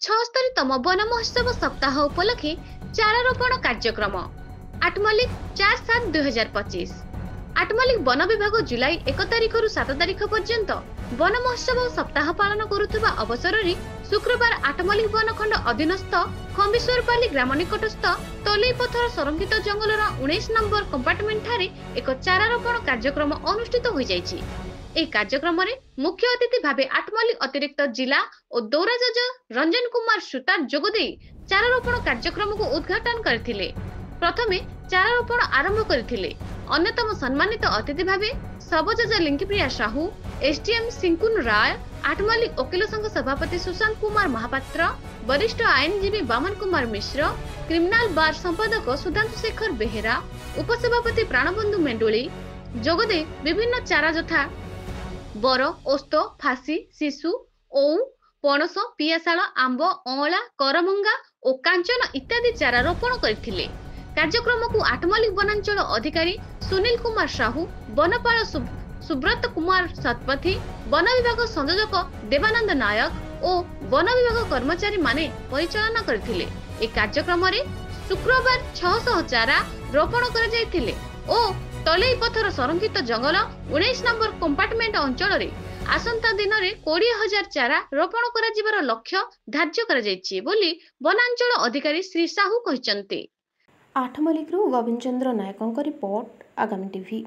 76तम one महोत्सव सप्ताह उपलक्षे चारारोपण कार्यक्रम आठमल्लिक 4/7/2025। आठमल्लिक वन विभाग जुलाई 1 तारिख रु 7 तारिख पर्यंत वन महोत्सव सप्ताह पालन करुवा अवसर में शुक्रवार आठमल्लिक वनखंड अधीनस्थ खंबीश्वरपाली ग्राम निकटस्थ तलईपथर संरक्षित जंगलर 19 नंबर कंपार्टमेंट ठारे एक चारारोपण कार्यक्रम अनुष्ठित हो जाइछि। এই कार्यक्रम रे मुख्य अतिथि भावे आठमल्लिक अतिरिक्त जिला और दौरा जज रंजन कुमार सुतार जोगदे चारारोपण कार्यक्रम को उद्घाटन करथिले। प्रथमे चारारोपण आरंभ करथिले। अन्यतम सम्मानित अतिथि भावे सबजज लिंकीप्रिया साहू, एसडीएम सिंकुन राय, आठमल्लिक वकील संघ सभापति सुशांत कुमार महापात्र, वरिष्ठ आईनजीवी बामन कुमार मिश्र, क्रिमिनाल बार संपादक सुधांशु शेखर बेहेरा, उपसभापति प्राणबंधु मेंडुली जोगदे विभिन्न चारा यथा बर, ओस्त, फासी, शिशु, ओउ, पणस, पियाशाल, आंब, अँला, करमंगा और कांचन इत्यादि चारा रोपण करथिले। कार्यक्रम को आठमल्लिक वनांचल अधिकारी सुनील कुमार साहू, वनपाल सुब्रत कुमार शतपथी, वन विभाग संयोजक देवानंद नायक और वन विभाग कर्मचारी माने परिचालन करथिले। ए कार्यक्रम रे शुक्रवार 600 चारा रोपण कर जायथिले ओ तलईपथर संरक्षित जंगल 19 नंबर कंपार्टमेंट अंचल रे आसंता दिन में 20,000 चारा रोपण कर लक्ष्य धार्य कर वनांचल अधिकारी श्री साहू कहते। आठमल्लिक गोविंद चंद्र नायकों रिपोर्ट आगामी टीवी।